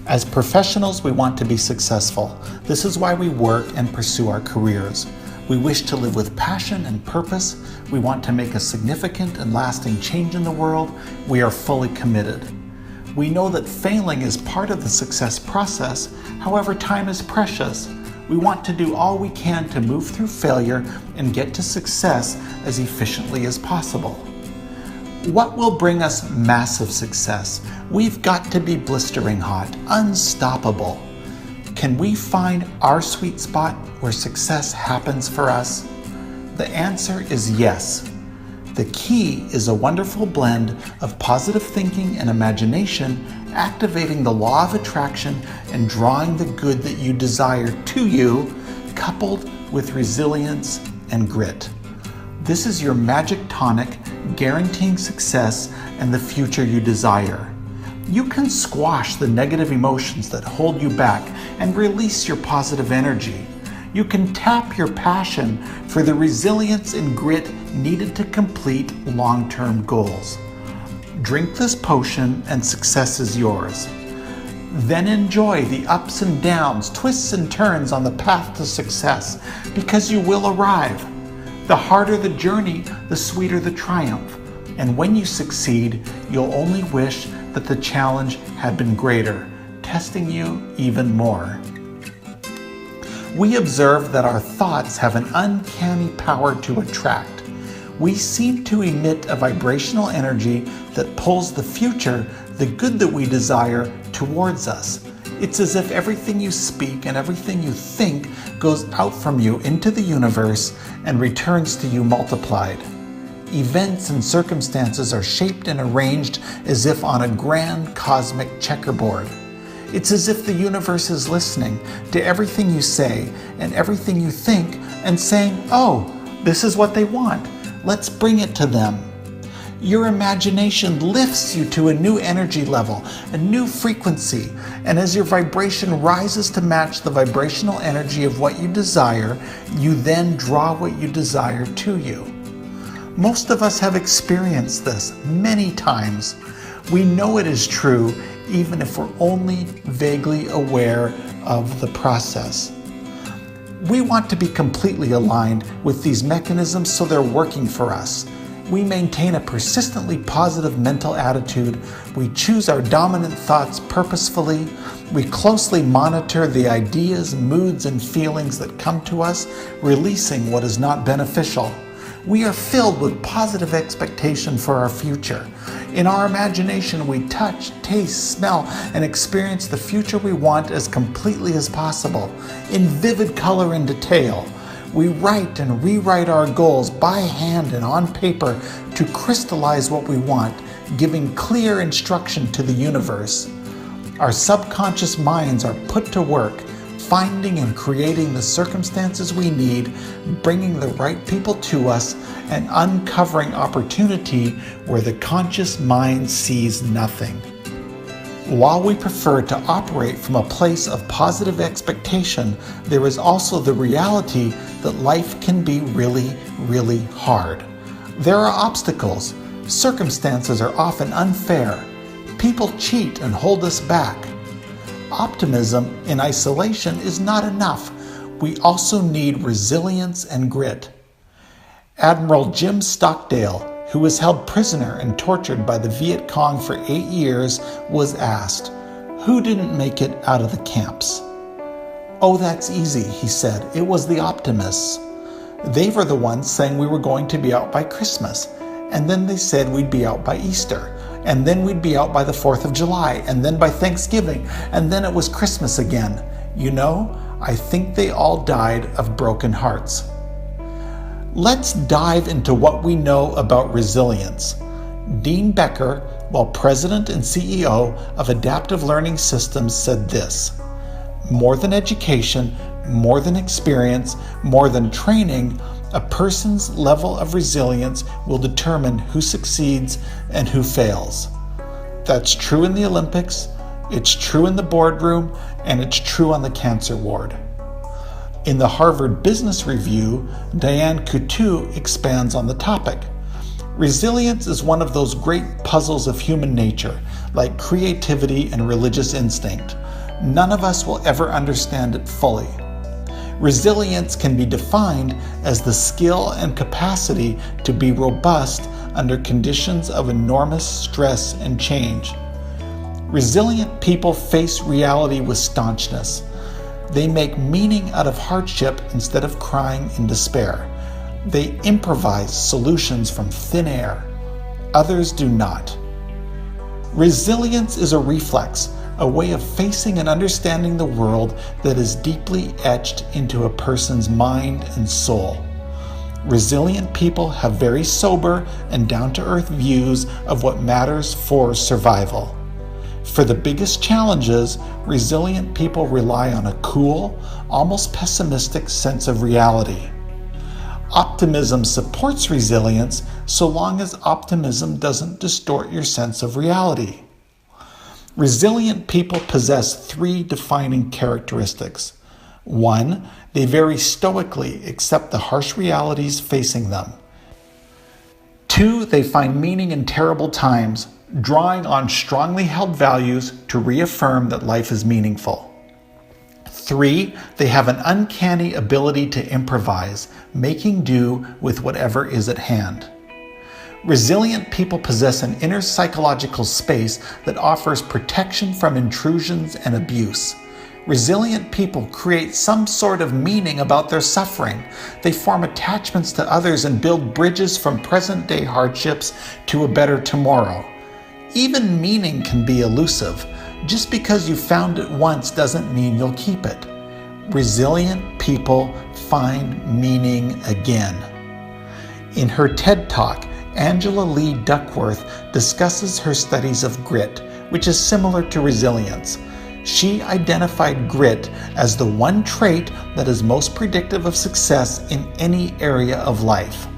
As professionals, we want to be successful. This is why we work and pursue our careers. We wish to live with passion and purpose. We want to make a significant and lasting change in the world. We are fully committed. We know that failing is part of the success process. However, time is precious. We want to do all we can to move through failure and get to success as efficiently as possible. What will bring us massive success? We've got to be blistering hot, unstoppable. Can we find our sweet spot where success happens for us? The answer is yes. The key is a wonderful blend of positive thinking and imagination, activating the law of attraction and drawing the good that you desire to you, coupled with resilience and grit. This is your magic tonic, guaranteeing success and the future you desire. You can squash the negative emotions that hold you back and release your positive energy. You can tap your passion for the resilience and grit needed to complete long-term goals. Drink this potion and success is yours. Then enjoy the ups and downs, twists and turns on the path to success, because you will arrive. The harder the journey, the sweeter the triumph. And when you succeed, you'll only wish that the challenge had been greater, testing you even more. We observe that our thoughts have an uncanny power to attract. We seem to emit a vibrational energy that pulls the future, the good that we desire, towards us. It's as if everything you speak and everything you think goes out from you into the universe and returns to you multiplied. Events and circumstances are shaped and arranged as if on a grand cosmic checkerboard. It's as if the universe is listening to everything you say and everything you think and saying, "Oh, this is what they want. Let's bring it to them." Your imagination lifts you to a new energy level, a new frequency, and as your vibration rises to match the vibrational energy of what you desire, you then draw what you desire to you. Most of us have experienced this many times. We know it is true, even if we're only vaguely aware of the process. We want to be completely aligned with these mechanisms so they're working for us. We maintain a persistently positive mental attitude. We choose our dominant thoughts purposefully. We closely monitor the ideas, moods, and feelings that come to us, releasing what is not beneficial. We are filled with positive expectation for our future. In our imagination, we touch, taste, smell, and experience the future we want as completely as possible, in vivid color and detail. We write and rewrite our goals by hand and on paper to crystallize what we want, giving clear instruction to the universe. Our subconscious minds are put to work, finding and creating the circumstances we need, bringing the right people to us, and uncovering opportunity where the conscious mind sees nothing. While we prefer to operate from a place of positive expectation, there is also the reality that life can be really, really hard. There are obstacles. Circumstances are often unfair. People cheat and hold us back. Optimism in isolation is not enough. We also need resilience and grit. Admiral Jim Stockdale, who was held prisoner and tortured by the Viet Cong for 8 years, was asked, "Who didn't make it out of the camps?" "Oh, that's easy," he said. "It was the optimists. They were the ones saying we were going to be out by Christmas, and then they said we'd be out by Easter, and then we'd be out by the 4th of July, and then by Thanksgiving, and then it was Christmas again. You know, I think they all died of broken hearts." Let's dive into what we know about resilience. Dean Becker, while president and CEO of Adaptive Learning Systems, said this: "More than education, more than experience, more than training, a person's level of resilience will determine who succeeds and who fails." That's true in the Olympics, it's true in the boardroom, and it's true on the cancer ward. In the Harvard Business Review, Diane Coutu expands on the topic. Resilience is one of those great puzzles of human nature, like creativity and religious instinct. none of us will ever understand it fully. Resilience can be defined as the skill and capacity to be robust under conditions of enormous stress and change. Resilient people face reality with staunchness. They make meaning out of hardship instead of crying in despair. They improvise solutions from thin air. Others do not. Resilience is a reflex, a way of facing and understanding the world that is deeply etched into a person's mind and soul. Resilient people have very sober and down-to-earth views of what matters for survival. For the biggest challenges, resilient people rely on a cool, almost pessimistic sense of reality. Optimism supports resilience so long as optimism doesn't distort your sense of reality. Resilient people possess three defining characteristics. 1, they very stoically accept the harsh realities facing them. 2, they find meaning in terrible times, drawing on strongly held values to reaffirm that life is meaningful. 3, they have an uncanny ability to improvise, making do with whatever is at hand. Resilient people possess an inner psychological space that offers protection from intrusions and abuse. Resilient people create some sort of meaning about their suffering. They form attachments to others and build bridges from present-day hardships to a better tomorrow. Even meaning can be elusive. Just because you found it once doesn't mean you'll keep it. Resilient people find meaning again. In her TED Talk, Angela Lee Duckworth discusses her studies of grit, which is similar to resilience. She identified grit as the one trait that is most predictive of success in any area of life.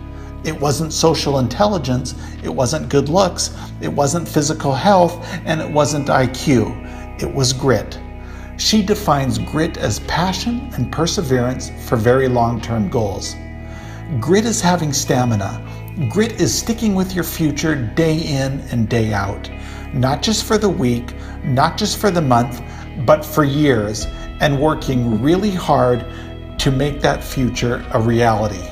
It wasn't social intelligence, it wasn't good looks, it wasn't physical health, and it wasn't IQ. It was grit. She defines grit as passion and perseverance for very long-term goals. Grit is having stamina. Grit is sticking with your future day in and day out, not just for the week, not just for the month, but for years, and working really hard to make that future a reality.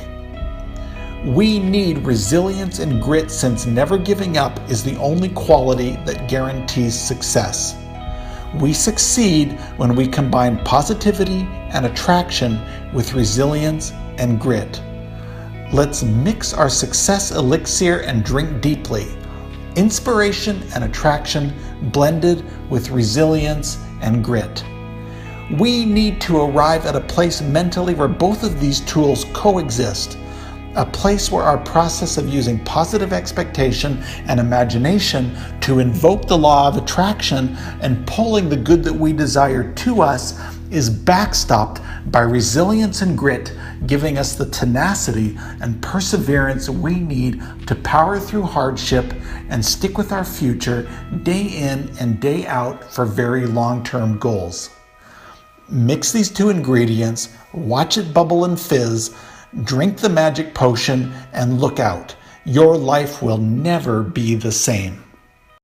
We need resilience and grit, since never giving up is the only quality that guarantees success. We succeed when we combine positivity and attraction with resilience and grit. Let's mix our success elixir and drink deeply. Inspiration and attraction blended with resilience and grit. We need to arrive at a place mentally where both of these tools coexist. A place where our process of using positive expectation and imagination to invoke the law of attraction and pulling the good that we desire to us is backstopped by resilience and grit, giving us the tenacity and perseverance we need to power through hardship and stick with our future day in and day out for very long-term goals. Mix these two ingredients, watch it bubble and fizz, drink the magic potion, and look out. Your life will never be the same.